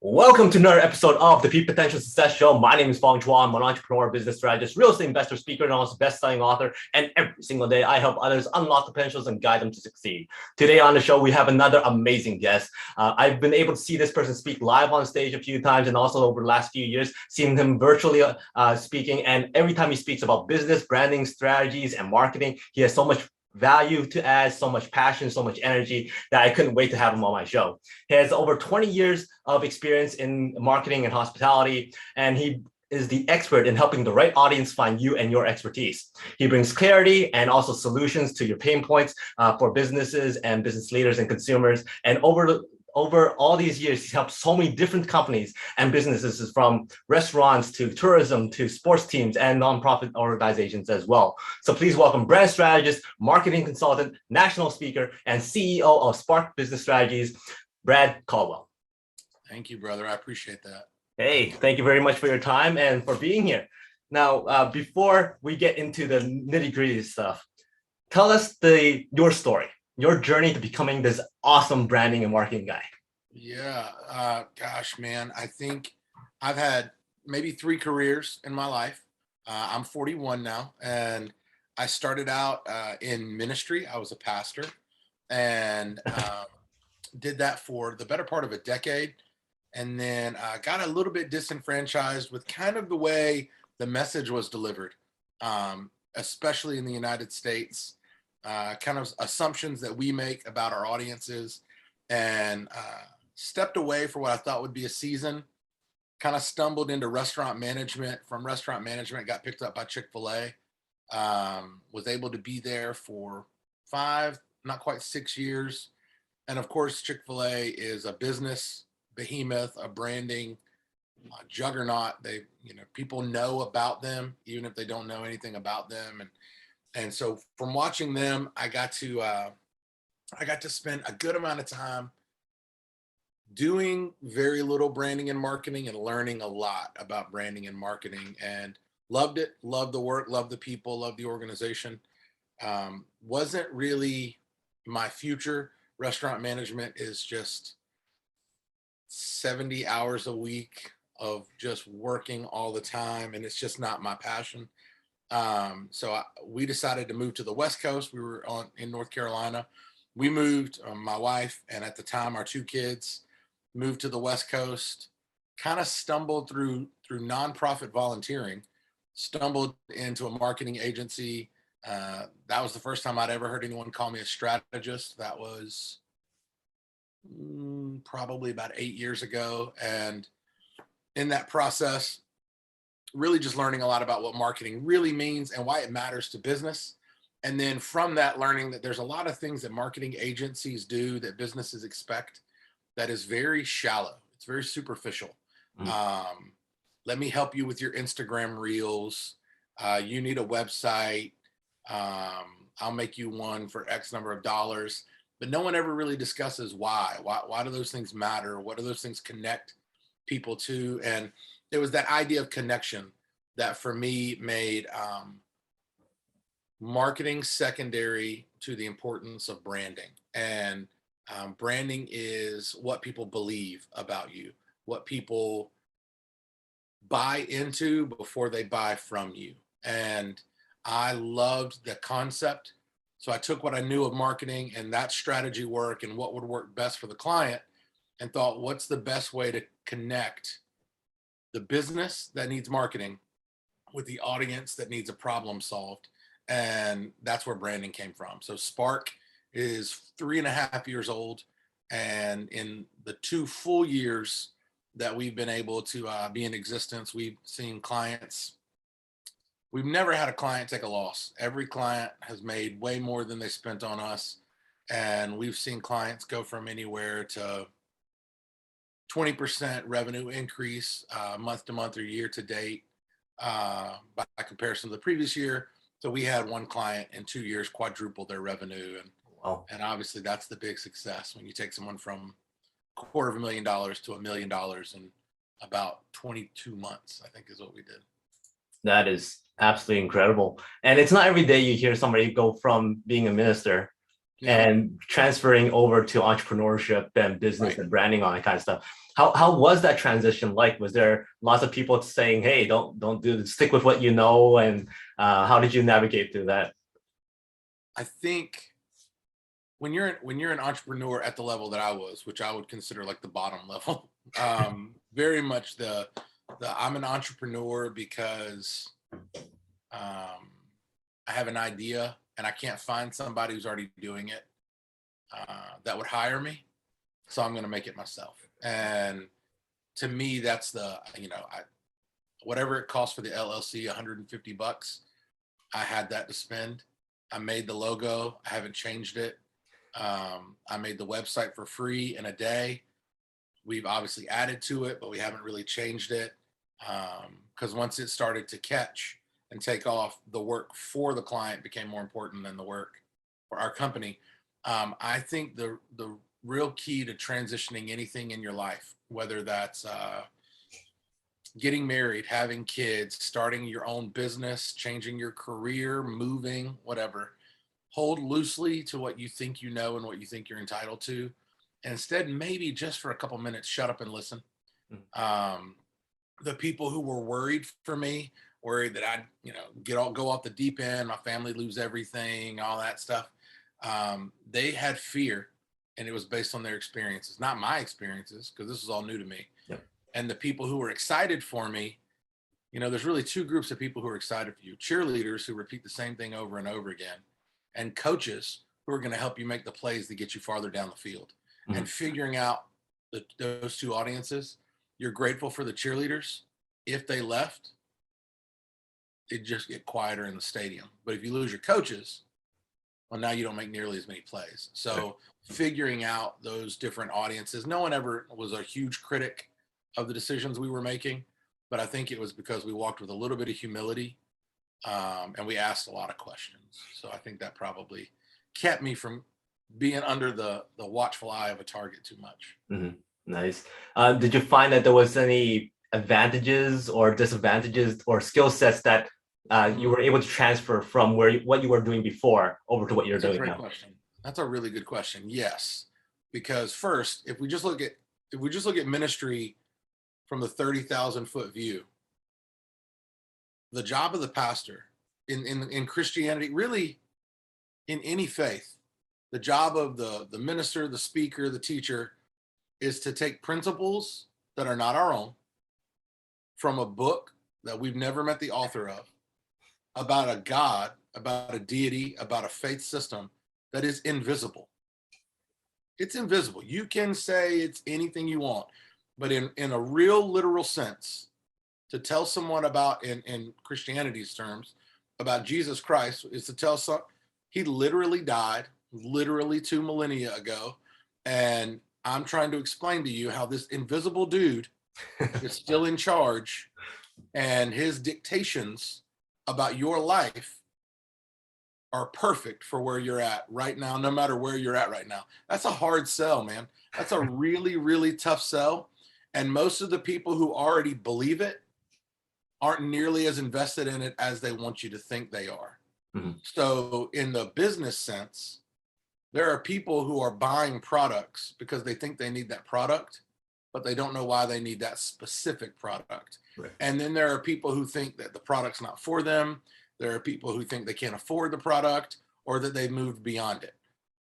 Welcome to another episode of the Peak Potential Success Show. My name is Fong Chuan. I'm an entrepreneur, business strategist, real estate investor, speaker, and also best-selling author. And every single day, I help others unlock the potentials and guide them to succeed. Today on the show, we have another amazing guest. I've been able to see this person speak live on stage a few times, and also over the last few years, seeing him virtually speaking. And every time he speaks about business, branding, strategies, and marketing, he has so much value to add, so much passion, so much energy that I couldn't wait to have him on my show. He has over 20 years of experience in marketing and hospitality, and he is the expert in helping the right audience find you and your expertise. He brings clarity and also solutions to your pain points for businesses and business leaders and consumers. And over all these years, he's helped so many different companies and businesses, from restaurants to tourism to sports teams and nonprofit organizations as well. So please welcome brand strategist, marketing consultant, national speaker, and CEO of Spark Business Strategies, Brad Caldwell. Thank you, brother. I appreciate that. Hey, thank you very much for your time and for being here. Now, before we get into the nitty-gritty stuff, tell us your story, your journey to becoming this awesome branding and marketing guy. Yeah, gosh, man, I think I've had maybe 3 careers in my life. I'm 41 now, and I started out in ministry. I was a pastor, and did that for the better part of a decade. And then got a little bit disenfranchised with kind of the way the message was delivered, especially in the United States. Kind of assumptions that we make about our audiences, and stepped away for what I thought would be a season, kind of stumbled into restaurant management. From restaurant management, got picked up by Chick-fil-A, was able to be there for 5, not quite 6 years. And of course, Chick-fil-A is a business behemoth, a branding juggernaut. People know about them, even if they don't know anything about them. And so from watching them, I got to spend a good amount of time doing very little branding and marketing, and learning a lot about branding and marketing, and loved it, loved the work, loved the people, loved the organization. Wasn't really my future. Restaurant management is just 70 hours a week of just working all the time, and it's just not my passion. So we decided to move to the West Coast. We were in North Carolina. We moved, my wife, and at the time our 2 kids, moved to the West Coast. Kind of stumbled through nonprofit volunteering, stumbled into a marketing agency. That was the first time I'd ever heard anyone call me a strategist. That was probably about 8 years ago. And in that process, really just learning a lot about what marketing really means and why it matters to business. And then from that, learning that there's a lot of things that marketing agencies do that businesses expect that is very shallow. It's very superficial. Let me help you with your Instagram reels. You need a website. I'll make you one for X number of dollars. But no one ever really discusses why. Why do those things matter? What do those things connect people to? And it was that idea of connection that for me made marketing secondary to the importance of branding. And branding is what people believe about you, what people buy into before they buy from you. And I loved the concept. So I took what I knew of marketing and that strategy work and what would work best for the client, and thought, what's the best way to connect the business that needs marketing with the audience that needs a problem solved? And that's where branding came from. So Spark is 3.5 years old. And in the 2 full years that we've been able to be in existence, we've seen clients. We've never had a client take a loss. Every client has made way more than they spent on us. And we've seen clients go from anywhere to 20% revenue increase month to month or year to date by comparison to the previous year. So we had one client in 2 years quadruple their revenue. And Wow. And obviously that's the big success when you take someone from $250,000 to $1 million in about 22 months, I think is what we did. That is absolutely incredible. And it's not every day you hear somebody go from being a minister Yeah. and transferring over to entrepreneurship and business Right. and branding, all that kind of stuff. How was that transition like? Was there lots of people saying, "Hey, don't do this, stick with what you know," and how did you navigate through that? I think when you're an entrepreneur at the level that I was, which I would consider like the bottom level, very much the I'm an entrepreneur because I have an idea and I can't find somebody who's already doing it that would hire me, so I'm going to make it myself. And to me, that's whatever it costs for the LLC, $150. I had that to spend. I made the logo. I haven't changed it. I made the website for free in a day. We've obviously added to it, but we haven't really changed it because once it started to catch and take off, the work for the client became more important than the work for our company. I think the real key to transitioning anything in your life, whether that's getting married, having kids, starting your own business, changing your career, moving, whatever, hold loosely to what you think you know and what you think you're entitled to. And instead, maybe just for a couple minutes, shut up and listen. The people who were worried for me, worried that I'd, go off the deep end, my family lose everything, all that stuff. They had fear, and it was based on their experiences, not my experiences, because this was all new to me. Yep. And the people who were excited for me, there's really two groups of people who are excited for you: cheerleaders who repeat the same thing over and over again, and coaches who are going to help you make the plays that get you farther down the field. Mhm. And figuring out those two audiences, you're grateful for the cheerleaders. If they left, it just get quieter in the stadium. But if you lose your coaches, well, now you don't make nearly as many plays. So figuring out those different audiences, no one ever was a huge critic of the decisions we were making, but I think it was because we walked with a little bit of humility and we asked a lot of questions. So I think that probably kept me from being under the watchful eye of a target too much. Mhm. Nice. Did you find that there was any advantages or disadvantages or skill sets that you were able to transfer from what you were doing before over to what you're That's a doing great now? question. That's a really good question. Yes, because first, if we just look at ministry from the 30,000-foot view, the job of the pastor in Christianity, really in any faith, the job of the minister, the speaker, the teacher, is to take principles that are not our own from a book that we've never met the author of, about a God, about a deity, about a faith system that is invisible. It's invisible. You can say it's anything you want, but in a real literal sense, to tell someone about, in Christianity's terms, about Jesus Christ is to tell he literally died literally 2 millennia ago. And I'm trying to explain to you how this invisible dude is still in charge, and his dictations about your life are perfect for where you're at right now, no matter where you're at right now. That's a hard sell, man. That's a really, really tough sell. And most of the people who already believe it aren't nearly as invested in it as they want you to think they are. Mm-hmm. So in the business sense, there are people who are buying products because they think they need that product, but they don't know why they need that specific product. Right. And then there are people who think that the product's not for them. There are people who think they can't afford the product or that they've moved beyond it.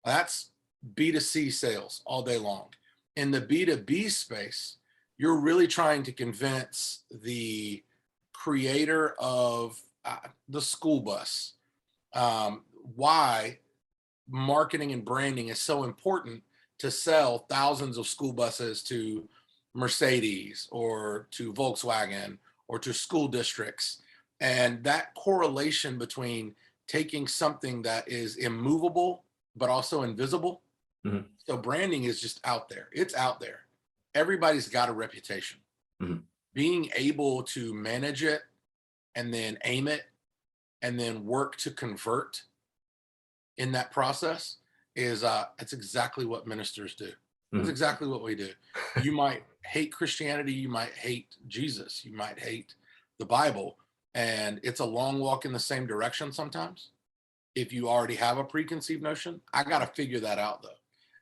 That's B2C sales all day long. In the B2B space, you're really trying to convince the creator of the school bus why marketing and branding is so important to sell thousands of school buses to Mercedes or to Volkswagen or to school districts. And that correlation between taking something that is immovable but also invisible. Mm-hmm. So branding is just out there. It's out there. Everybody's got a reputation. Mm-hmm. Being able to manage it and then aim it and then work to convert in that process is it's exactly what ministers do. That's exactly what we do. You might hate Christianity, you might hate Jesus, you might hate the Bible, and it's a long walk in the same direction sometimes. if you already have a preconceived notion. I got to figure that out though.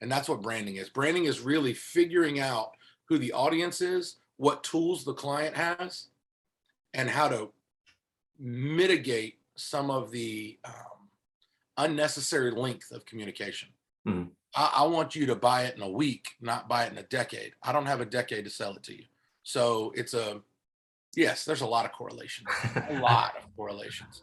And that's what branding is. Branding is really figuring out who the audience is, what tools the client has, and how to mitigate some of the unnecessary length of communication. Mhm. I want you to buy it in a week, not buy it in a decade. I don't have a decade to sell it to you. So yes, there's a lot of correlations, a lot of correlations.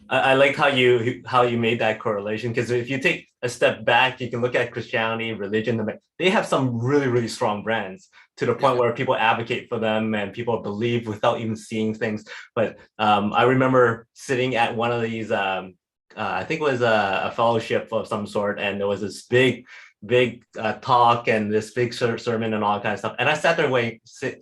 I like how you made that correlation, because if you take a step back, you can look at Christianity, religion. They have some really, really strong brands to the point where people advocate for them and people believe without even seeing things. But I remember sitting at one of these, I think it was a fellowship of some sort, and there was this big talk and this big sermon and all that kind of stuff. And I sat there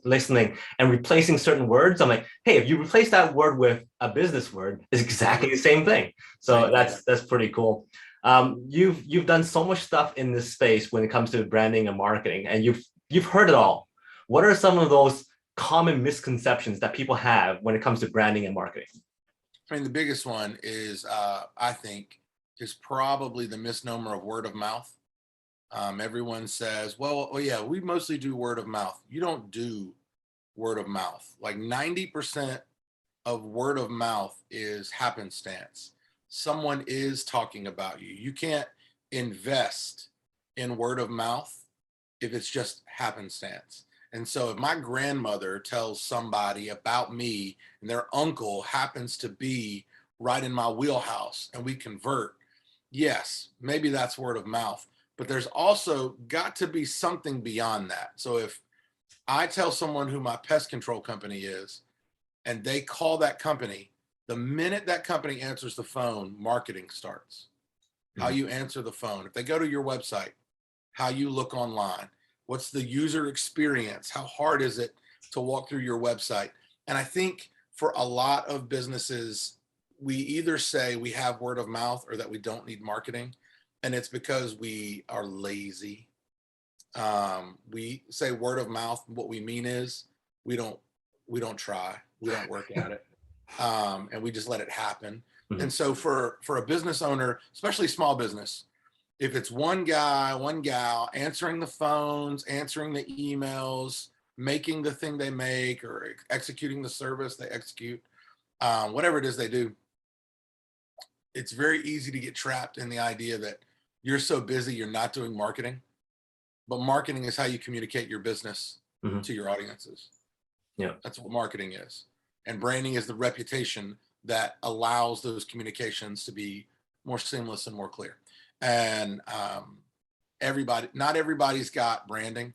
listening and replacing certain words. I'm like, hey, if you replace that word with a business word, it's exactly the same thing. So that's pretty cool. You've done so much stuff in this space when it comes to branding and marketing, and you've heard it all. What are some of those common misconceptions that people have when it comes to branding and marketing? I mean, the biggest one is, I think, is probably the misnomer of word of mouth. Everyone says, well, yeah, we mostly do word of mouth. You don't do word of mouth. Like 90% of word of mouth is happenstance. Someone is talking about you. You can't invest in word of mouth if it's just happenstance. And so if my grandmother tells somebody about me and their uncle happens to be right in my wheelhouse and we convert, yes, maybe that's word of mouth. But there's also got to be something beyond that. So if I tell someone who my pest control company is and they call that company, the minute that company answers the phone, marketing starts. How you answer the phone. If they go to your website, how you look online, what's the user experience? How hard is it to walk through your website? And I think for a lot of businesses, we either say we have word of mouth or that we don't need marketing. And it's because we are lazy. We say word of mouth. What we mean is we don't try. We don't work at it. And we just let it happen. Mm-hmm. And so for a business owner, especially small business, if it's one guy, one gal answering the phones, answering the emails, making the thing they make, or executing the service they execute, whatever it is they do, it's very easy to get trapped in the idea that you're so busy, you're not doing marketing. But marketing is how you communicate your business to your audiences. Yeah, that's what marketing is. And branding is the reputation that allows those communications to be more seamless and more clear. And not everybody's got branding.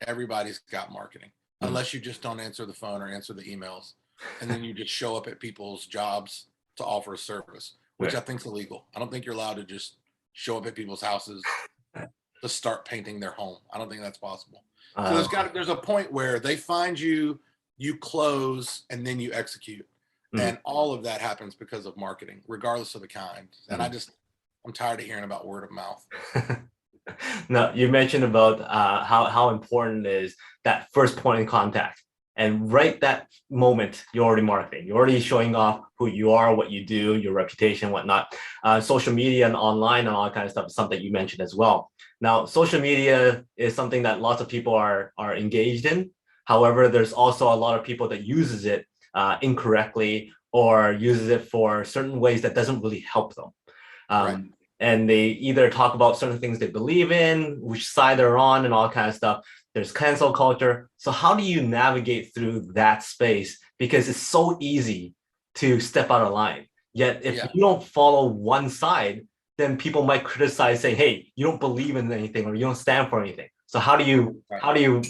Everybody's got marketing, unless you just don't answer the phone or answer the emails. And then you just show up at people's jobs to offer a service, which I think is illegal. I don't think you're allowed to just show up at people's houses to start painting their home. I don't think that's possible. So there's a point where they find you, you close, and then you execute. And all of that happens because of marketing, regardless of the kind. And I'm tired of hearing about word of mouth. Now, you mentioned about how important is that first point in contact. And right that moment, you're already marketing. You're already showing off who you are, what you do, your reputation, whatnot. Social media and online and all that kind of stuff is something you mentioned as well. Now, social media is something that lots of people are engaged in. However, there's also a lot of people that uses it incorrectly or uses it for certain ways that doesn't really help them. And they either talk about certain things they believe in, which side they're on, and all kind of stuff. There's cancel culture. So how do you navigate through that space? Because it's so easy to step out of line. Yet if you don't follow one side, then people might criticize, say, hey, you don't believe in anything or you don't stand for anything. So how do you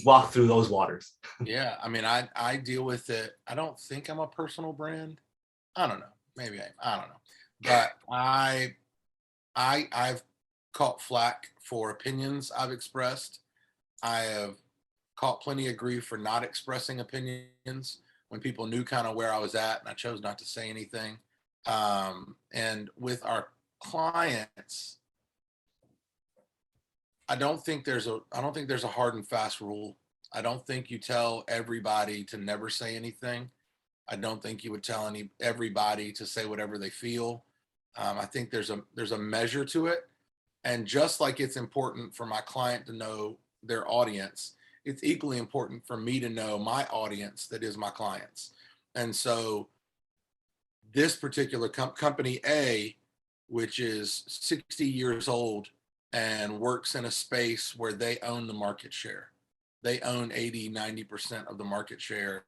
walk through those waters? Yeah, I mean, I deal with it. I don't think I'm a personal brand. I don't know. Maybe I don't know. But I've caught flack for opinions I've expressed. I have caught plenty of grief for not expressing opinions when people knew kind of where I was at and I chose not to say anything. And with our clients, I don't think there's a hard and fast rule. I don't think you tell everybody to never say anything. I don't think you would tell everybody to say whatever they feel. I think there's a measure to it. And just like it's important for my client to know their audience, it's equally important for me to know my audience that is my clients. And so this particular company A, which is 60 years old and works in a space where they own the market share. They own 80-90% of the market share.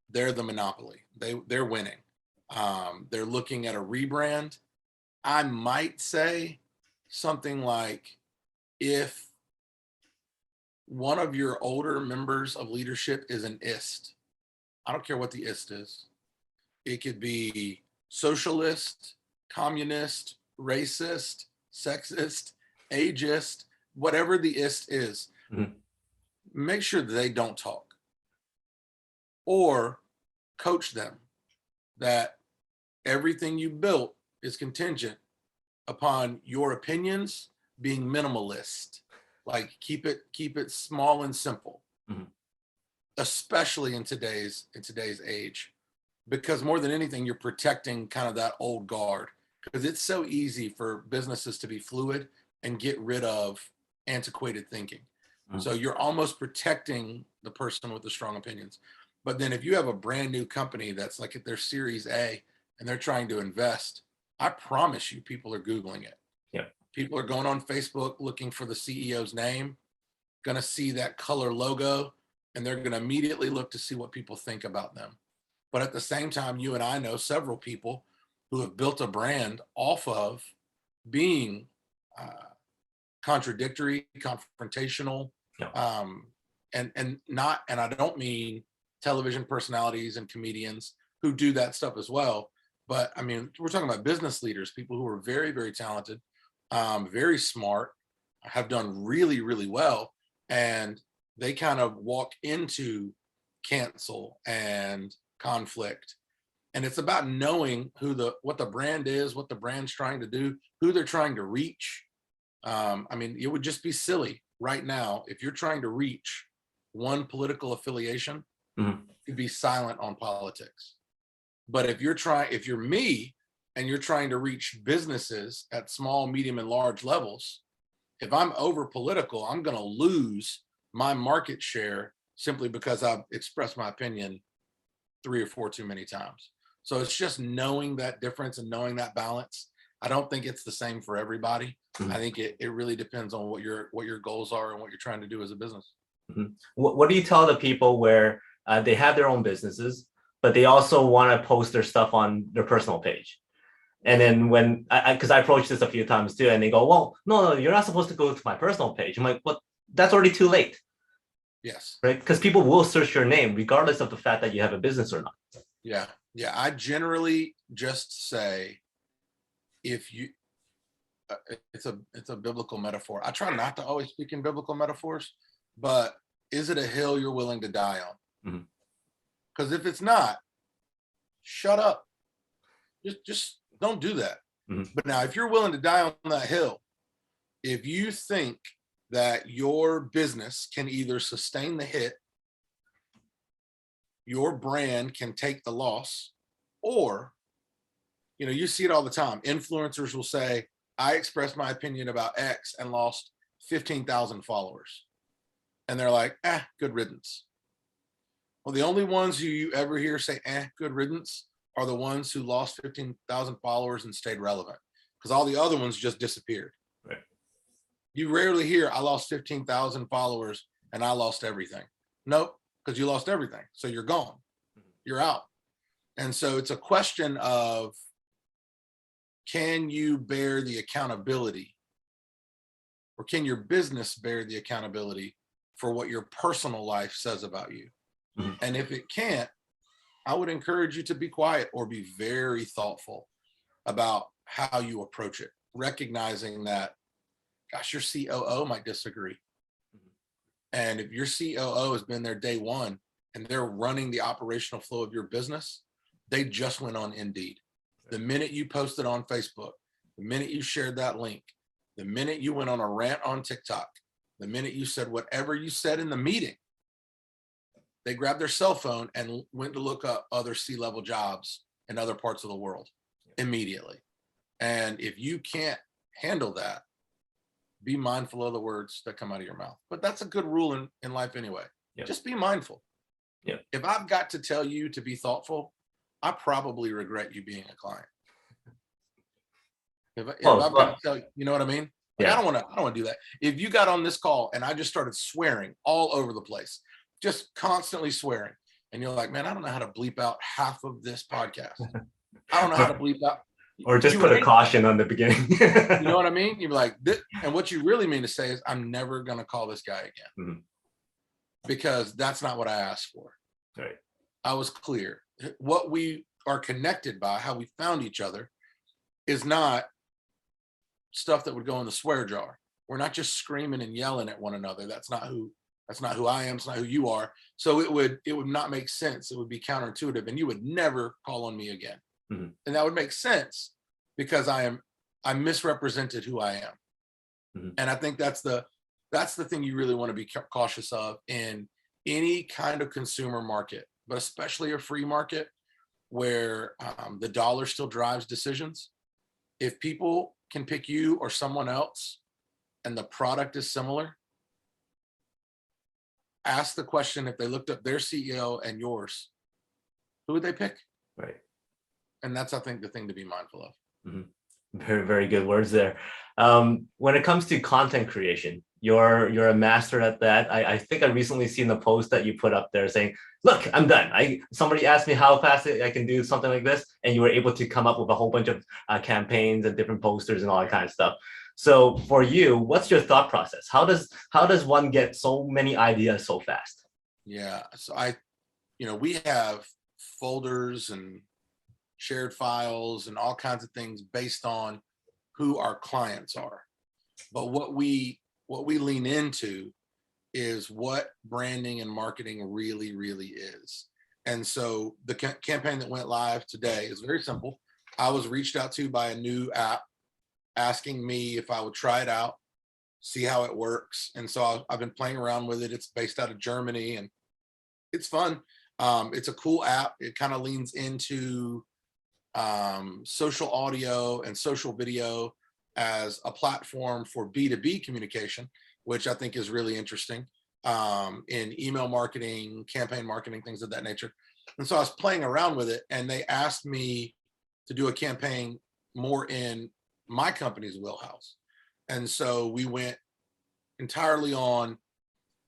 They're the monopoly. They're winning. They're looking at a rebrand. I might say something like, if one of your older members of leadership is an IST, I don't care what the IST is. It could be socialist, communist, racist, sexist, ageist, whatever the IST is. Mm-hmm. Make sure that they don't talk, or coach them that everything you built is contingent upon your opinions being minimalist. Like keep it small and simple, mm-hmm. especially in today's age, because more than anything, you're protecting kind of that old guard, because it's so easy for businesses to be fluid and get rid of antiquated thinking. Mm-hmm. So you're almost protecting the person with the strong opinions. But then if you have a brand new company that's like at their Series A and they're trying to invest, I promise you people are Googling it. Yeah. People are going on Facebook looking for the CEO's name, going to see that color logo, and they're going to immediately look to see what people think about them. But at the same time, you and I know several people who have built a brand off of being contradictory, confrontational, yeah. And I don't mean television personalities and comedians who do that stuff as well. But I mean, we're talking about business leaders, people who are very, very talented, very smart, have done really, really well. And they kind of walk into cancel and conflict. And it's about knowing what the brand is, what the brand's trying to do, who they're trying to reach. I mean, it would just be silly right now if you're trying to reach one political affiliation, mm-hmm. to be silent on politics. But if you're me and you're trying to reach businesses at small, medium, and large levels, if I'm over political, I'm going to lose my market share simply because I've expressed my opinion 3 or 4 too many times. So it's just knowing that difference and knowing that balance. I don't think it's the same for everybody. Mm-hmm. I think it really depends on what your goals are and what you're trying to do as a business. Mm-hmm. What do you tell the people where they have their own businesses, but they also want to post their stuff on their personal page? And then when because I approached this a few times too, and they go, well, no, you're not supposed to go to my personal page. I'm like, well, that's already too late. Yes. Right. Because people will search your name regardless of the fact that you have a business or not. Yeah. Yeah. I generally just say, if you, it's a biblical metaphor. I try not to always speak in biblical metaphors, but is it a hill you're willing to die on? Because if it's not, shut up. Just don't do that. Mm-hmm. But now, if you're willing to die on that hill, if you think that your business can either sustain the hit, your brand can take the loss, or, you see it all the time. Influencers will say, I expressed my opinion about X and lost 15,000 followers. And they're like, good riddance. Well, the only ones who you ever hear say, good riddance, are the ones who lost 15,000 followers and stayed relevant, because all the other ones just disappeared. Right. You rarely hear, I lost 15,000 followers and I lost everything. Nope, because you lost everything. So you're gone. You're out. And so it's a question of, can you bear the accountability, or can your business bear the accountability for what your personal life says about you? Mm-hmm. And if it can't, I would encourage you to be quiet or be very thoughtful about how you approach it, recognizing that, gosh, your COO might disagree. Mm-hmm. And if your COO has been there day one and they're running the operational flow of your business, they just went on Indeed. The minute you posted on Facebook, the minute you shared that link, the minute you went on a rant on TikTok, the minute you said whatever you said in the meeting, they grabbed their cell phone and went to look up other C-level jobs in other parts of the world immediately. And if you can't handle that, be mindful of the words that come out of your mouth. But that's a good rule in life anyway. Yep. Just be mindful. Yep. If I've got to tell you to be thoughtful, I probably regret you being a client. If I've got to tell you, you know what I mean? Like, yeah. I don't want to do that. If you got on this call and I just started swearing all over the place, just constantly swearing, and you're like, man, I don't know how to bleep out half of this podcast. I don't know how to bleep out. Or just put a caution on the beginning. You know what I mean? You'd be like, and what you really mean to say is, I'm never going to call this guy again. Mm-hmm. Because that's not what I asked for. Right. I was clear. What we are connected by, how we found each other, is not stuff that would go in the swear jar. We're not just screaming and yelling at one another. That's not who I am. It's not who you are. So it would not make sense. It would be counterintuitive, and you would never call on me again. Mm-hmm. And that would make sense because I misrepresented who I am. Mm-hmm. And I think that's the thing you really want to be cautious of in any kind of consumer market, but especially a free market where the dollar still drives decisions. If people can pick you or someone else and the product is similar, ask the question, if they looked up their CEO and yours, who would they pick? Right. And that's, I think, the thing to be mindful of. Mm-hmm. Very, very good words there. When it comes to content creation, you're a master at that. I think I recently seen the post that you put up there saying, look, I'm done. Somebody asked me how fast I can do something like this, and you were able to come up with a whole bunch of campaigns and different posters and all that kind of stuff. So for you, what's your thought process? How does one get so many ideas so fast? Yeah, so we have folders and shared files and all kinds of things based on who our clients are. But what we lean into is what branding and marketing really, really is. And so the campaign that went live today is very simple. I was reached out to by a new app asking me if I would try it out, see how it works. And so I've been playing around with it. It's based out of Germany and it's fun. It's a cool app. It kind of leans into social audio and social video as a platform for B2B communication, which I think is really interesting in email marketing, campaign marketing, things of that nature. And so I was playing around with it, and they asked me to do a campaign more in my company's wheelhouse. And so we went entirely on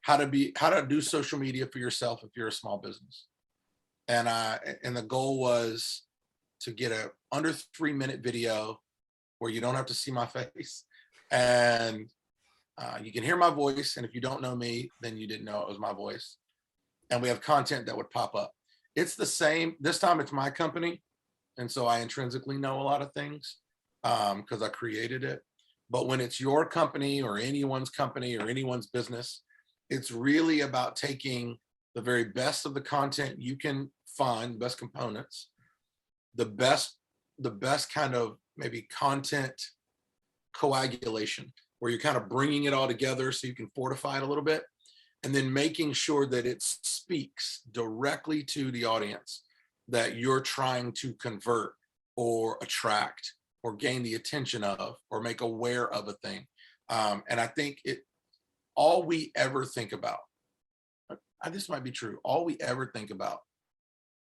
how to do social media for yourself if you're a small business. And the goal was to get a under 3-minute video where you don't have to see my face and you can hear my voice. And if you don't know me, then you didn't know it was my voice. And we have content that would pop up. It's the same. This time it's my company. And so I intrinsically know a lot of things because I created it. But when it's your company or anyone's business, it's really about taking the very best of the content you can find, best components, the best kind of maybe content coagulation, where you're kind of bringing it all together so you can fortify it a little bit, and then making sure that it speaks directly to the audience that you're trying to convert or attract or gain the attention of or make aware of a thing. And I think all we ever think about, this might be true, all we ever think about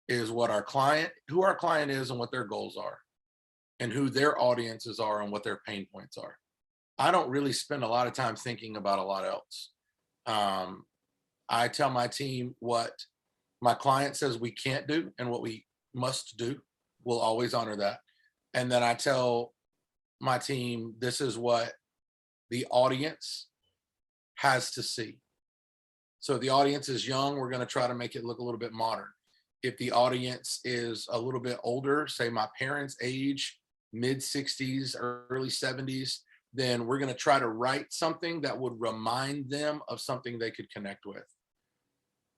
is who our client is and what their goals are, and who their audiences are and what their pain points are. I don't really spend a lot of time thinking about a lot else. I tell my team what my client says we can't do and what we must do. We'll always honor that. And then I tell my team, this is what the audience has to see. So if the audience is young, we're going to try to make it look a little bit modern. If the audience is a little bit older, say my parents' age, mid 60s, early 70s, then we're going to try to write something that would remind them of something they could connect with.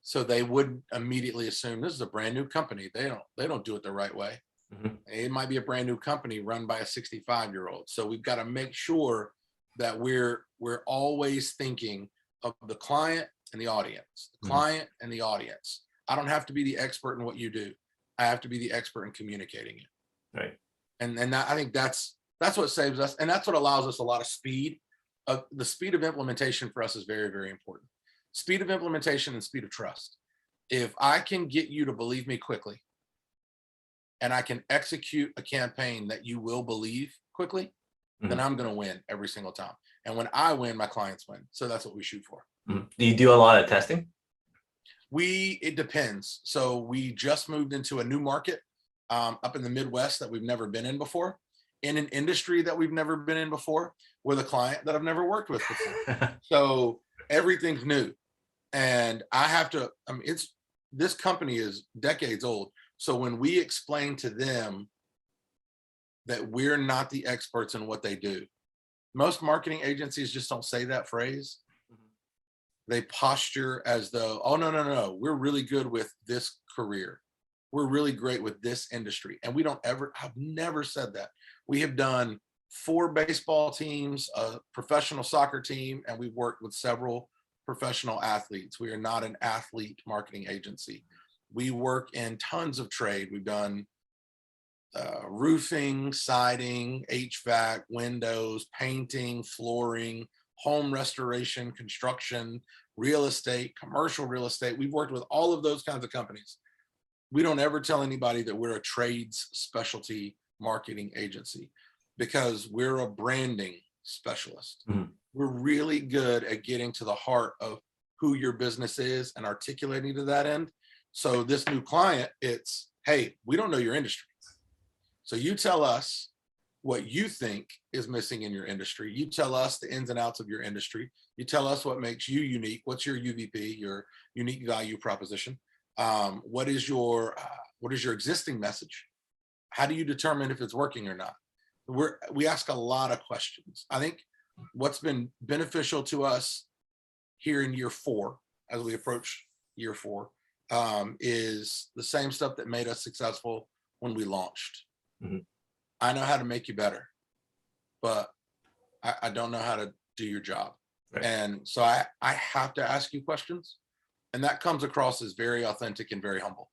So they wouldn't immediately assume this is a brand new company. They don't do it the right way. Mm-hmm. It might be a brand new company run by a 65-year-old. So we've got to make sure that we're always thinking of the client and the audience, the client and the audience. I don't have to be the expert in what you do. I have to be the expert in communicating it. Right. And I think that's That's what saves us. And that's what allows us a lot of speed. The speed of implementation for us is very, very important. Speed of implementation and speed of trust. If I can get you to believe me quickly, and I can execute a campaign that you will believe quickly, then I'm going to win every single time. And when I win, my clients win. So that's what we shoot for. Do you do a lot of testing? It depends. So we just moved into a new market up in the Midwest that we've never been in before, in an industry that we've never been in before, with a client that I've never worked with before. So everything's new. And I have to, this company is decades old. So when we explain to them that we're not the experts in what they do, most marketing agencies just don't say that phrase. They posture as though, oh, no, we're really good with this career. We're really great with this industry. And I've never said that. We have done 4 baseball teams, a professional soccer team, and we've worked with several professional athletes. We are not an athlete marketing agency. We work in tons of trade. We've done roofing, siding, HVAC, windows, painting, flooring, home restoration, construction, real estate, commercial real estate. We've worked with all of those kinds of companies. We don't ever tell anybody that we're a trades specialty marketing agency, because we're a branding specialist. We're really good at getting to the heart of who your business is and articulating to that end. So this new client, it's, hey, we don't know your industry. So you tell us what you think is missing in your industry. You tell us the ins and outs of your industry. You tell us what makes you unique. What's your UVP, your unique value proposition? What is your existing message? How do you determine if it's working or not? We ask a lot of questions. I think what's been beneficial to us here in year 4, as we approach year 4, is the same stuff that made us successful when we launched. I know how to make you better, but I don't know how to do your job. Right. And so I have to ask you questions, and that comes across as very authentic and very humble.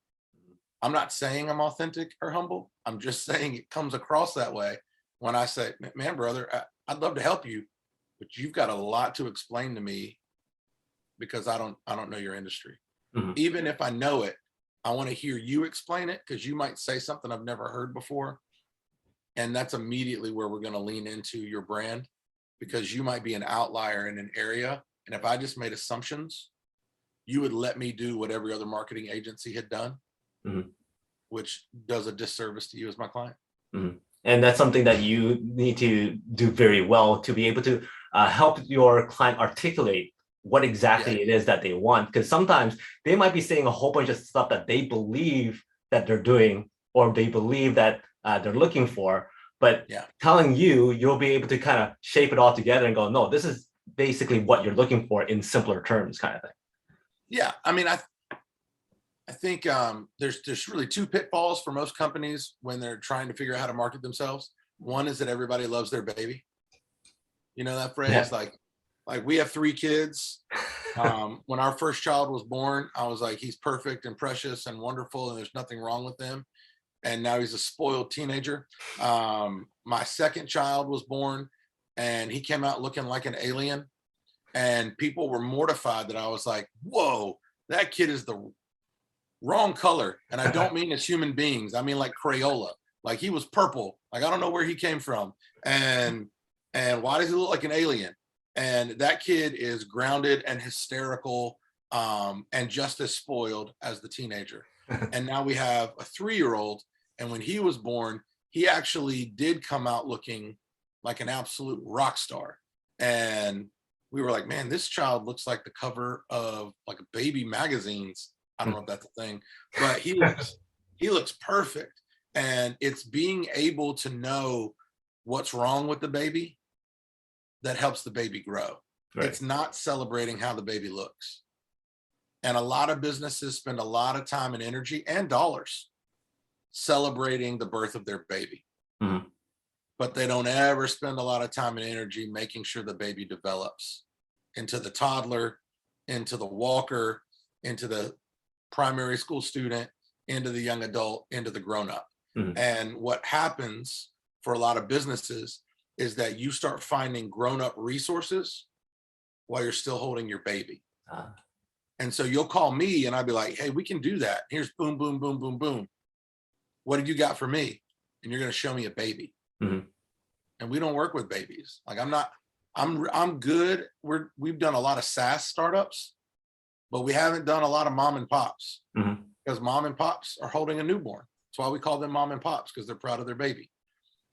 I'm not saying I'm authentic or humble. I'm just saying it comes across that way when I say, man, brother, I'd love to help you, but you've got a lot to explain to me, because I don't know your industry. Even if I know it, I want to hear you explain it, because you might say something I've never heard before. And that's immediately where we're going to lean into your brand, because you might be an outlier in an area. And if I just made assumptions, you would let me do what every other marketing agency had done, which does a disservice to you as my client. And that's something that you need to do very well to be able to help your client articulate what exactly it is that they want. Because sometimes they might be saying a whole bunch of stuff that they believe that they're doing, or they believe that they're looking for, but telling you'll be able to kind of shape it all together and go, no, this is basically what you're looking for in simpler terms, kind of thing. Yeah, I mean, I think there's really 2 pitfalls for most companies when they're trying to figure out how to market themselves. One is that everybody loves their baby. You know that phrase? Yeah. Like we have 3 kids. When our first child was born, I was like, he's perfect and precious and wonderful, and there's nothing wrong with him. And now he's a spoiled teenager. My second child was born, and he came out looking like an alien. And people were mortified that I was like, whoa, that kid is the wrong color. And I don't mean as human beings. I mean like Crayola. Like he was purple. Like I don't know where he came from. And why does he look like an alien? And that kid is grounded and hysterical and just as spoiled as the teenager. And now we have a 3-year-old. And when he was born, he actually did come out looking like an absolute rock star. And we were like, man, this child looks like the cover of like baby magazines. I don't know if that's a thing, but he looks perfect. And it's being able to know what's wrong with the baby that helps the baby grow. Right. It's not celebrating how the baby looks. And a lot of businesses spend a lot of time and energy and dollars celebrating the birth of their baby. But they don't ever spend a lot of time and energy making sure the baby develops into the toddler, into the walker, into the primary school student, into the young adult, into the grown-up. And what happens for a lot of businesses is that you start finding grown-up resources while you're still holding your baby. And so you'll call me and I'll be like, hey, we can do that. Here's boom, boom, boom, boom, boom. What have you got for me? And you're going to show me a baby. Mm-hmm. And we don't work with babies. Like I'm good. We've done a lot of SaaS startups, but we haven't done a lot of mom and pops, because mom and pops are holding a newborn. That's why we call them mom and pops, because they're proud of their baby.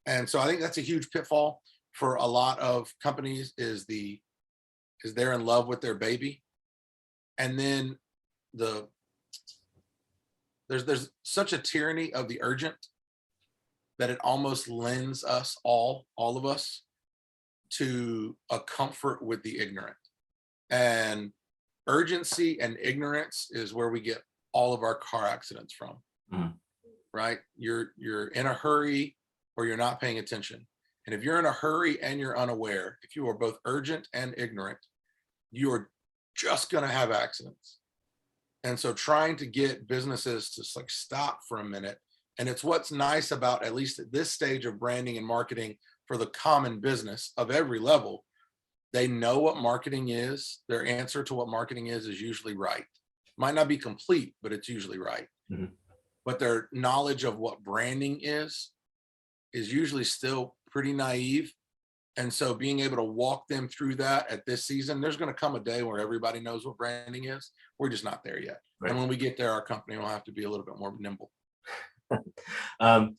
And so I think that's a huge pitfall for a lot of companies is they're in love with their baby. And then there's such a tyranny of the urgent that it almost lends us all of us to a comfort with the ignorant. And urgency and ignorance is where we get all of our car accidents from, right? You're in a hurry or you're not paying attention. And if you're in a hurry and you're unaware, if you are both urgent and ignorant, you are just going to have accidents. And so trying to get businesses to like stop for a minute. And it's what's nice about, at least at this stage of branding and marketing for the common business of every level, they know what marketing is. Their answer to what marketing is usually right. Might not be complete, but it's usually right. But their knowledge of what branding is usually still pretty naive. And so being able to walk them through that at this season, there's going to come a day where everybody knows what branding is. We're just not there yet. Right. And when we get there, our company will have to be a little bit more nimble.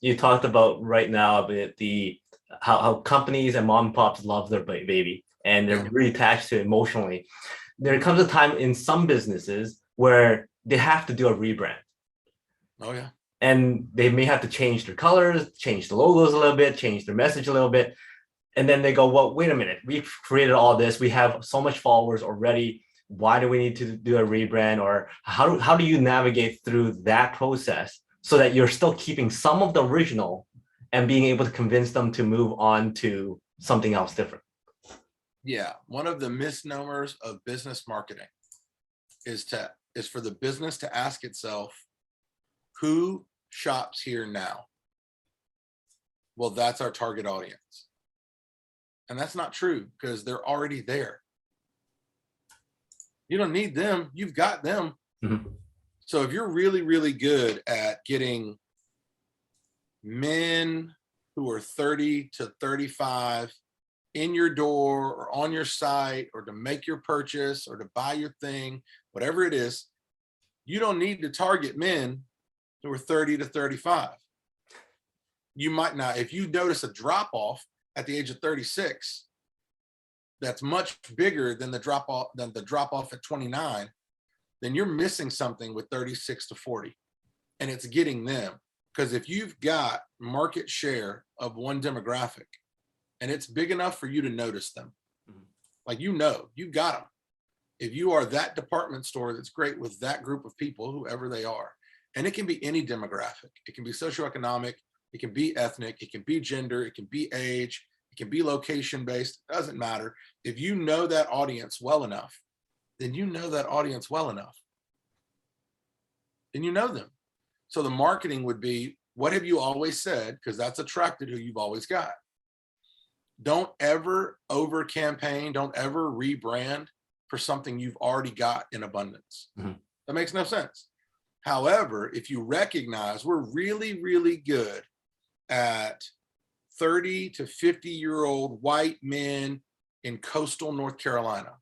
You talked about right now about how companies and mom and pops love their baby and they're really attached to it emotionally. There comes a time in some businesses where they have to do a rebrand. Oh yeah. And they may have to change their colors, change the logos a little bit, change their message a little bit. And then they go, well, wait a minute, we've created all this. We have so much followers already. Why do we need to do a rebrand? Or how do you navigate through that process so that you're still keeping some of the original and being able to convince them to move on to something else different? Yeah, one of the misnomers of business marketing is for the business to ask itself, who shops here now? Well, that's our target audience. And that's not true, because they're already there. You don't need them. You've got them. So if you're really, really good at getting men who are 30 to 35 in your door or on your site or to make your purchase or to buy your thing, whatever it is, you don't need to target men who are 30 to 35. You might not, if you notice a drop off at the age of 36, that's much bigger than the drop off at 29, then you're missing something with 36 to 40, and it's getting them. Because if you've got market share of one demographic and it's big enough for you to notice them, like, you've got them. If you are that department store that's great with that group of people, whoever they are, and it can be any demographic, it can be socioeconomic, it can be ethnic, it can be gender, it can be age, it can be location based, it doesn't matter. If you know that audience well enough, then you know that audience well enough. Then you know them. So the marketing would be, what have you always said? Because that's attracted who you've always got. Don't ever over campaign, don't ever rebrand for something you've already got in abundance. That makes no sense. However, if you recognize we're really, really good at 30 to 50-year-old white men in coastal North Carolina,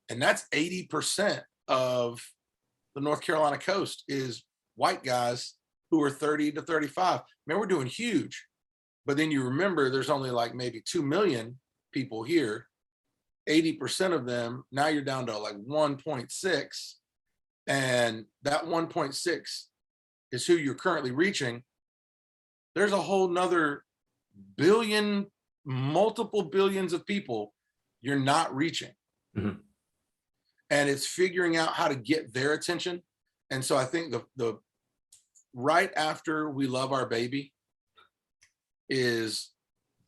and that's 80% of the North Carolina coast is white guys who are 30 to 35. Man, we're doing huge. But then you remember there's only like maybe 2 million people here. 80% of them, now you're down to like 1.6. And that 1.6 is who you're currently reaching. There's a whole nother billion, multiple billions of people you're not reaching. And it's figuring out how to get their attention. And so I think the right after we love our baby is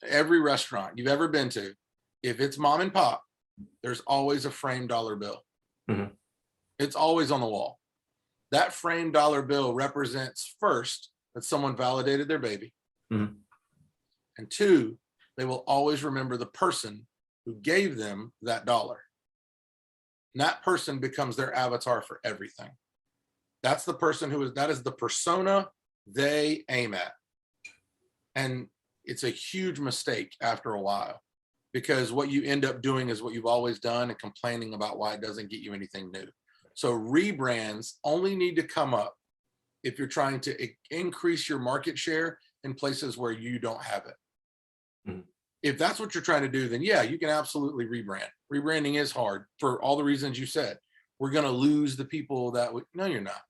every restaurant you've ever been to, if it's mom and pop, there's always a framed dollar bill. It's always on the wall. That framed dollar bill represents first that someone validated their baby. Mhm. And two, they will always remember the person who gave them that dollar. And that person becomes their avatar for everything. That's the person that is the persona they aim at. And it's a huge mistake after a while, because what you end up doing is what you've always done and complaining about why it doesn't get you anything new. So rebrands only need to come up if you're trying to increase your market share in places where you don't have it. Mhm. If that's what you're trying to do, then yeah, you can absolutely rebrand. Rebranding is hard for all the reasons you said. We're going to lose the people no, you're not.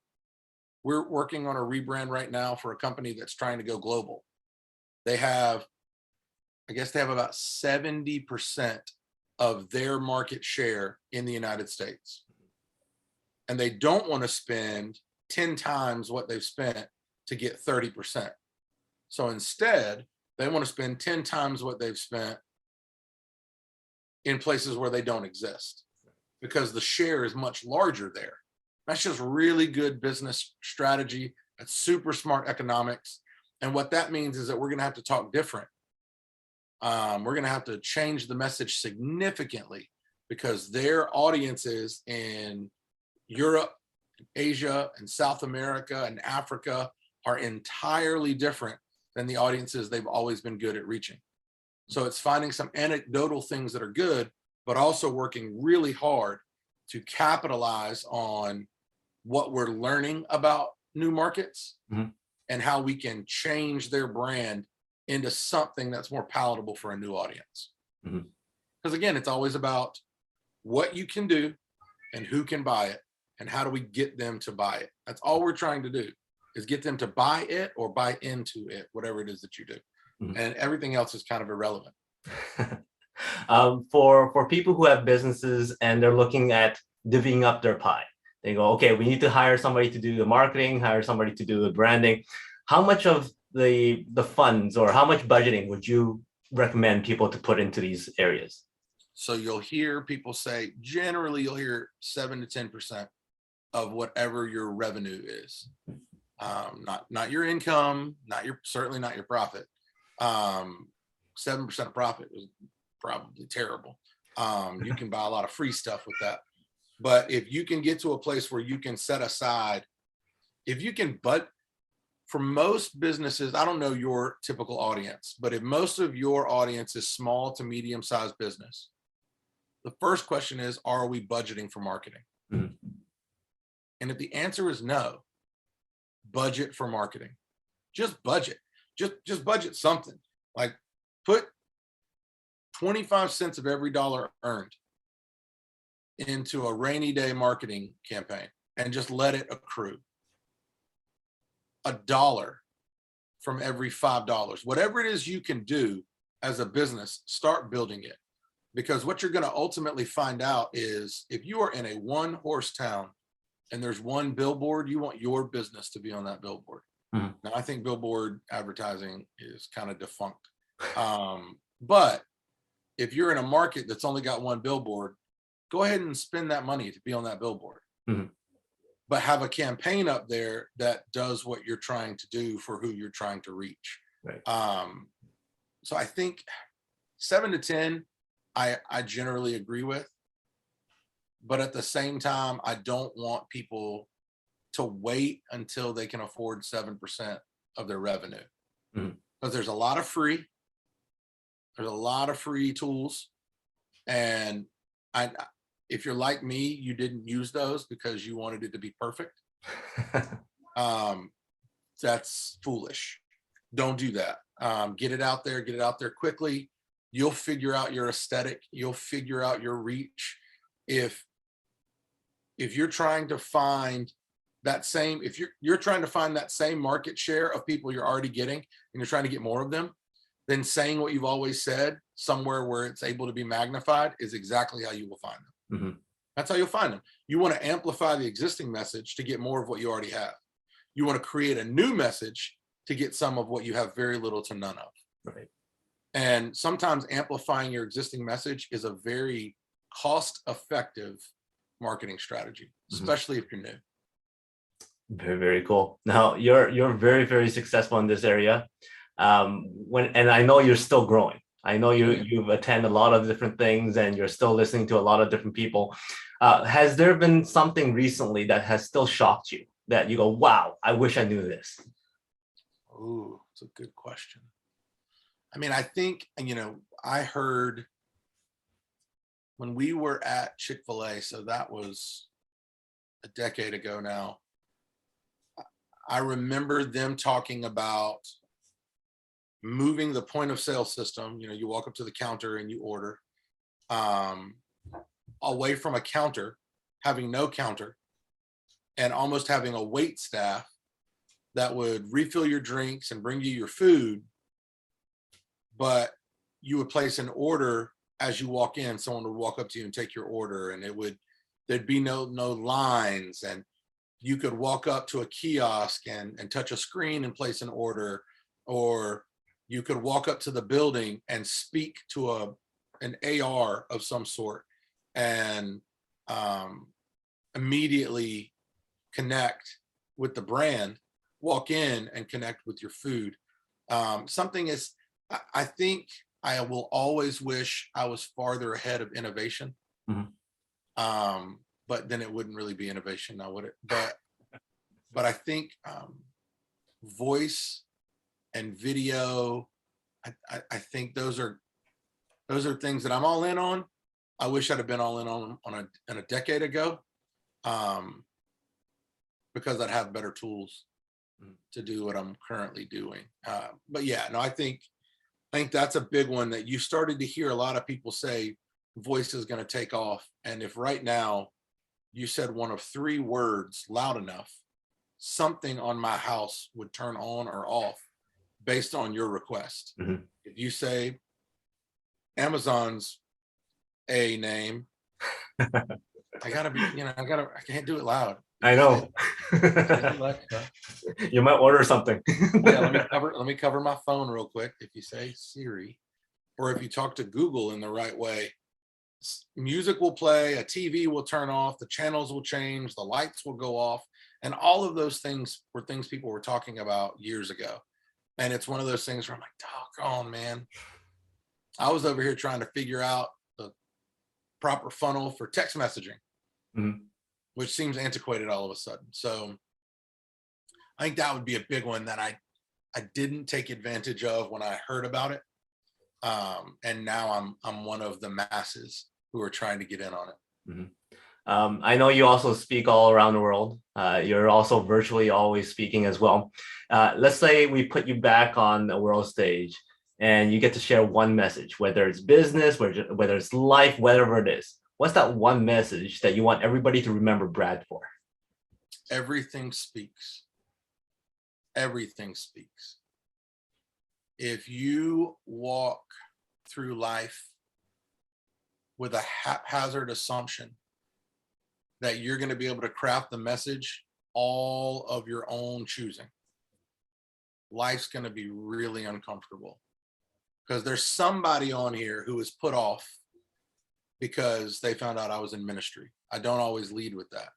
We're working on a rebrand right now for a company that's trying to go global. I guess they have about 70% of their market share in the United States. And they don't want to spend 10 times what they've spent to get 30%. So instead, they want to spend 10 times what they've spent in places where they don't exist, because the share is much larger there. That's just really good business strategy. That's super smart economics. And what that means is that we're going to have to talk different. We're going to have to change the message significantly, because their audiences in Europe, Asia, and South America and Africa are entirely different than the audiences they've always been good at reaching. So it's finding some anecdotal things that are good, but also working really hard to capitalize on what we're learning about new markets, Mhm. and how we can change their brand into something that's more palatable for a new audience. Mhm. Because again, it's always about what you can do and who can buy it, and how do we get them to buy it. That's all we're trying to do, is get them to buy it or buy into it, whatever it is that you do. Mhm. And everything else is kind of irrelevant. For people who have businesses and they're looking at divvying up their pie, they go, okay, we need to hire somebody to do the marketing, hire somebody to do the branding. How much of the funds, or how much budgeting would you recommend people to put into these areas? So you'll hear people say, generally you'll hear 7 to 10% of whatever your revenue is. Not your income, certainly not your profit. 7% of profit is probably terrible. You can buy a lot of free stuff with that. But if you can get to a place where you can set aside, for most businesses, I don't know your typical audience, but if most of your audience is small to medium-sized business, the first question is, are we budgeting for marketing? Mhm. And if the answer is no, budget for marketing. Just budget. Just budget something. Like, put 25 cents of every dollar earned into a rainy day marketing campaign and just let it accrue. $1 from every $5. Whatever it is you can do as a business, start building it. Because what you're going to ultimately find out is, if you are in a one-horse town and there's one billboard, you want your business to be on that billboard. Mhm. Now, I think billboard advertising is kind of defunct. But if you're in a market that's only got one billboard, go ahead and spend that money to be on that billboard. Mhm. But have a campaign up there that does what you're trying to do for who you're trying to reach. Right. So I think 7 to 10, I generally agree with. But at the same time, I don't want people to wait until they can afford 7% of their revenue. Mhm. Because there's a lot of free tools. And if you're like me, you didn't use those because you wanted it to be perfect. That's foolish. Don't do that. Get it out there quickly. You'll figure out your aesthetic. You'll figure out your reach. If you're trying to find that same, if you're trying to find that same market share of people you're already getting, and you're trying to get more of them, then saying what you've always said somewhere where it's able to be magnified is exactly how you will find them. Mhm. That's how you'll find them. You want to amplify the existing message to get more of what you already have. You want to create a new message to get some of what you have very little to none of. Right. And sometimes amplifying your existing message is a very cost-effective marketing strategy, especially if you're new. Very, very cool. Now you're very, very successful in this area. And I know you're still growing. I know Yeah. you've attended a lot of different things and you're still listening to a lot of different people. Has there been something recently that has still shocked you that you go, wow, I wish I knew this? Ooh, it's a good question. I mean, I think, I heard when we were at Chick-fil-A, so that was a decade ago now, I remember them talking about moving the point of sale system. You walk up to the counter and you order, away from a counter, having no counter, and almost having a wait staff that would refill your drinks and bring you your food, but you would place an order as you walk in. Someone would walk up to you and take your order, and there'd be no lines, and you could walk up to a kiosk and touch a screen and place an order, or you could walk up to the building and speak to an AR of some sort and immediately connect with the brand, walk in and connect with your food. Something is, I think I will always wish I was farther ahead of innovation. But then it wouldn't really be innovation now, would it? But I think voice and video, I think those are things that I'm all in on. I wish I'd have been all in on a decade ago, because I'd have better tools to do what I'm currently doing. But yeah, no, I think that's a big one that you started to hear a lot of people say voice is going to take off. And if right now you said one of three words loud enough, something on my house would turn on or off based on your request. If you say Amazon's a name, I can't do it loud. I know. You might order something. Yeah, let me cover my phone real quick. If you say Siri, or if you talk to Google in the right way, music will play, a TV will turn off, the channels will change, the lights will go off, and all of those things were things people were talking about years ago. And it's one of those things where I'm like, doggone, man, I was over here trying to figure out the proper funnel for text messaging, which seems antiquated all of a sudden. So I think that would be a big one that I didn't take advantage of when I heard about it. And now I'm one of the masses who are trying to get in on it. I know you also speak all around the world. You're also virtually always speaking as well. Let's say we put you back on the world stage and you get to share one message, whether it's business, whether it's life, whatever it is. What's that one message that you want everybody to remember Brad for? Everything speaks. Everything speaks. If you walk through life with a haphazard assumption that you're going to be able to craft the message all of your own choosing, life's going to be really uncomfortable, because there's somebody on here who was put off because they found out I was in ministry. I don't always lead with that.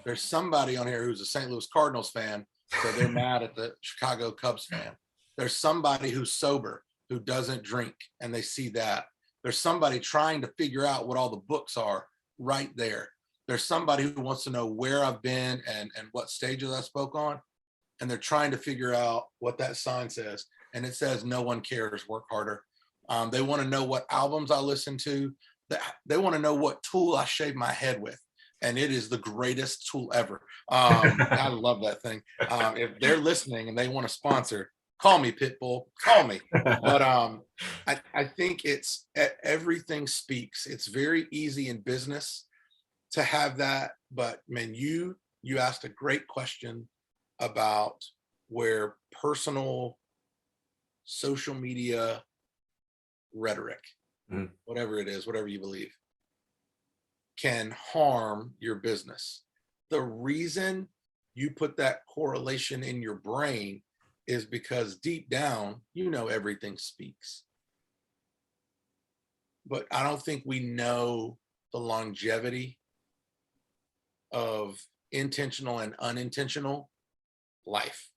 There's somebody on here who's a St. Louis Cardinals fan, so they're mad at the Chicago Cubs fan. There's somebody who's sober, who doesn't drink, and they see that. There's somebody trying to figure out what all the books are right there. There's somebody who wants to know where I've been and what stages I spoke on, and they're trying to figure out what that sign says. And it says, no one cares, work harder. They want to know what albums I listen to. They want to know what tool I shave my head with. And it is the greatest tool ever. I love that thing. If they're listening and they want to sponsor, call me, Pitbull, call me. But I think it's everything speaks. It's very easy in business to have that. But man, you asked a great question about where personal social media rhetoric, whatever it is, whatever you believe, can harm your business. The reason you put that correlation in your brain is because deep down, everything speaks. But I don't think we know the longevity of intentional and unintentional life.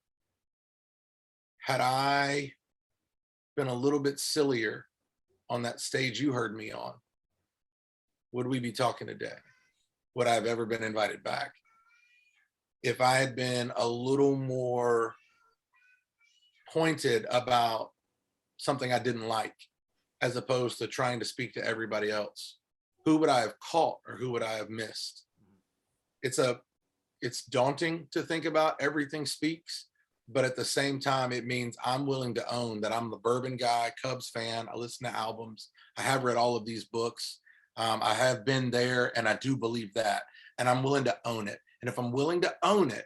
Had I been a little bit sillier on that stage you heard me on, would we be talking today? Would I have ever been invited back? If I had been a little more pointed about something I didn't like, as opposed to trying to speak to everybody else, who would I have caught or who would I have missed? It's daunting to think about everything speaks, but at the same time, it means I'm willing to own that I'm the bourbon guy, Cubs fan. I listen to albums. I have read all of these books. I have been there, and I do believe that, and I'm willing to own it. And if I'm willing to own it,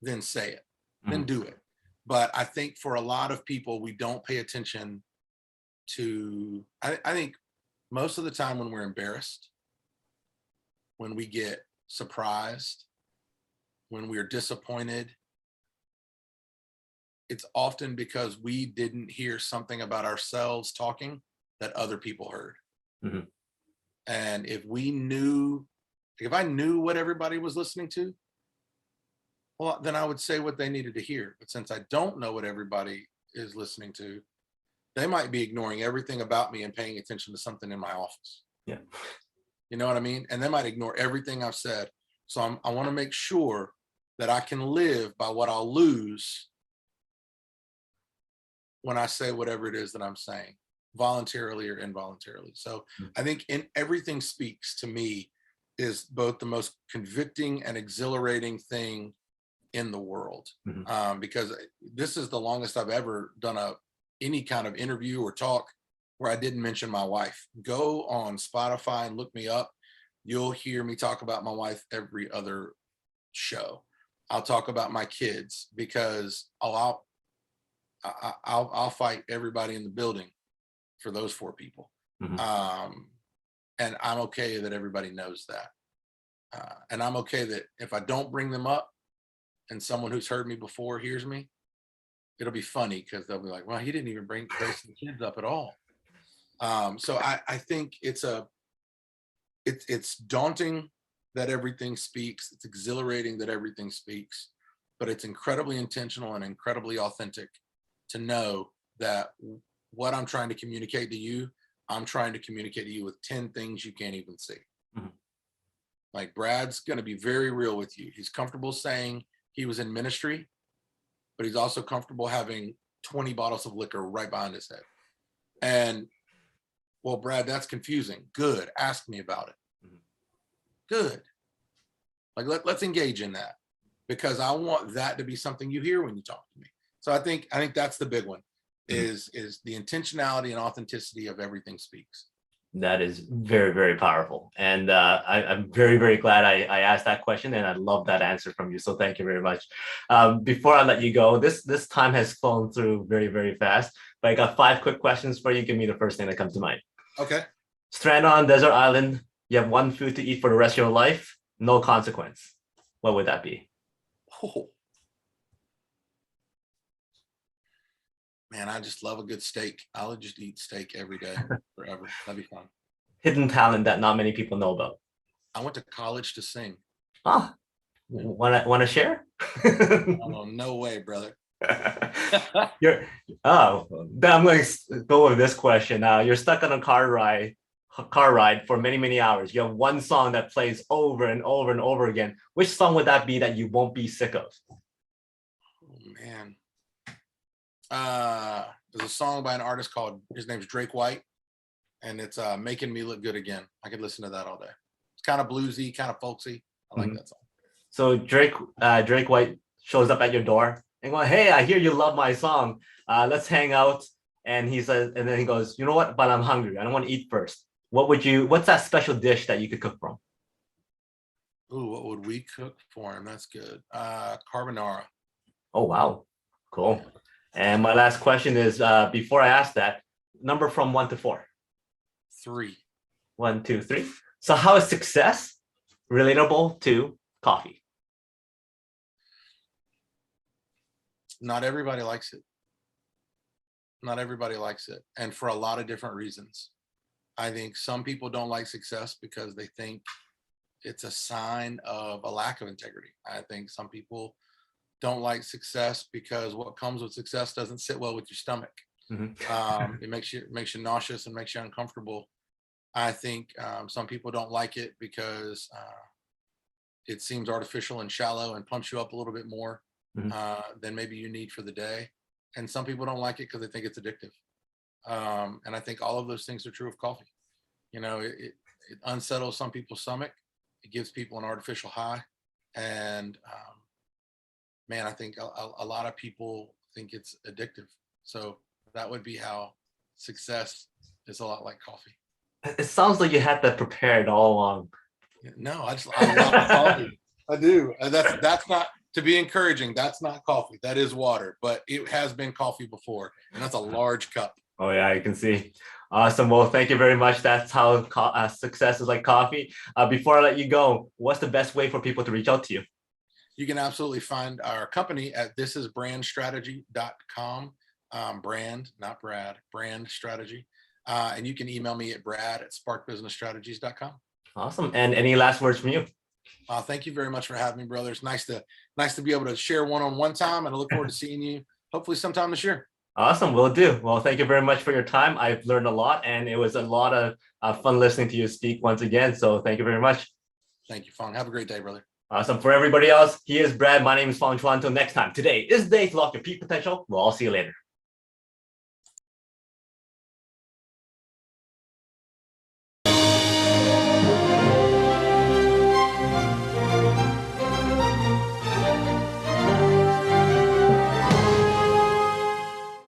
then say it, then do it. But I think for a lot of people, we don't pay attention to, I think most of the time when we're embarrassed, when we get surprised, when we're disappointed, it's often because we didn't hear something about ourselves talking that other people heard. And if I knew what everybody was listening to, well, then I would say what they needed to hear. But since I don't know what everybody is listening to, they might be ignoring everything about me and paying attention to something in my office. Yeah. You know what I mean? And they might ignore everything I've said. So I want to make sure that I can live by what I'll lose when I say whatever it is that I'm saying, voluntarily or involuntarily. So I think in Everything Speaks, to me, is both the most convicting and exhilarating thing in the world, because this is the longest I've ever done any kind of interview or talk where I didn't mention my wife. Go on Spotify and look me up. You'll hear me talk about my wife every other show. I'll talk about my kids because I'll fight everybody in the building for those 4 people. And I'm okay that everybody knows that. And I'm okay that if I don't bring them up and someone who's heard me before hears me, it'll be funny because they'll be like, well, he didn't even bring Grace and the kids up at all. So I think it's daunting that everything speaks. It's exhilarating that everything speaks, but it's incredibly intentional and incredibly authentic to know that what I'm trying to communicate to you, I'm trying to communicate to you with 10 things you can't even see. Like Brad's going to be very real with you. He's comfortable saying he was in ministry, but he's also comfortable having 20 bottles of liquor right behind his head. And well, Brad, that's confusing. Good. Ask me about it. Good. Like let's engage in that, because I want that to be something you hear when you talk to me. So I think that's the big one, is the intentionality and authenticity of Everything Speaks. That is very, very powerful. And I'm very, very glad I asked that question, and I love that answer from you. So thank you very much. Before I let you go, this time has flown through very, very fast, but I got 5 quick questions for you. Give me the first thing that comes to mind. Okay. Stranded on a desert island, you have one food to eat for the rest of your life, no consequence. What would that be? Oh. Man, I just love a good steak. I'll just eat steak every day forever. That'd be fun. Hidden talent that not many people know about. I went to college to sing. Ah, want to share? Oh, no way, brother. I'm going to go with this question. You're stuck on a car ride for many, many hours. You have one song that plays over and over and over again. Which song would that be that you won't be sick of? Oh, man. There's a song by an artist called, his name's Drake White, and it's Making Me Look Good Again. I could listen to that all day. It's kind of bluesy, kind of folksy. I like that song. So Drake White shows up at your door and going, hey, I hear you love my song. Let's hang out. And he says, and then he goes, you know what? But I'm hungry. I don't want to eat first. What's that special dish that you could cook for him? Ooh, what would we cook for him? That's good. Carbonara. Oh, wow. Cool. And my last question is, before I ask that, number from 1 to 4. 3. 1, 2, 3. So how is success relatable to coffee? Not everybody likes it. Not everybody likes it. And for a lot of different reasons. I think some people don't like success because they think it's a sign of a lack of integrity. I think some people don't like success because what comes with success doesn't sit well with your stomach. It makes you nauseous and makes you uncomfortable. I think some people don't like it because it seems artificial and shallow and pumps you up a little bit more than maybe you need for the day. And some people don't like it because they think it's addictive. And I think all of those things are true of coffee. You know, it unsettles some people's stomach. It gives people an artificial high. And man, I think a lot of people think it's addictive. So that would be how success is a lot like coffee. It sounds like you had that prepared all along. No, I love coffee. I do. That's not to be encouraging. That's not coffee. That is water, but it has been coffee before, and that's a large cup. Oh yeah, I can see. Awesome. Well, thank you very much. That's how success is like coffee. Before I let you go, what's the best way for people to reach out to you? You can absolutely find our company at thisisbrandstrategy.com. Brand, not Brad, brand strategy. And you can email me at brad@sparkbusinessstrategies.com. Awesome. And any last words from you? Thank you very much for having me, brother. It's nice to be able to share one-on-one time, and I look forward to seeing you hopefully sometime this year. Awesome. Will do. Well, thank you very much for your time. I've learned a lot, and it was a lot of fun listening to you speak once again. So thank you very much. Thank you, Fong. Have a great day, brother. Awesome. For everybody else, he is Brad. My name is Fong Chuan. Until next time, today is the day to lock your peak potential. We'll all see you later.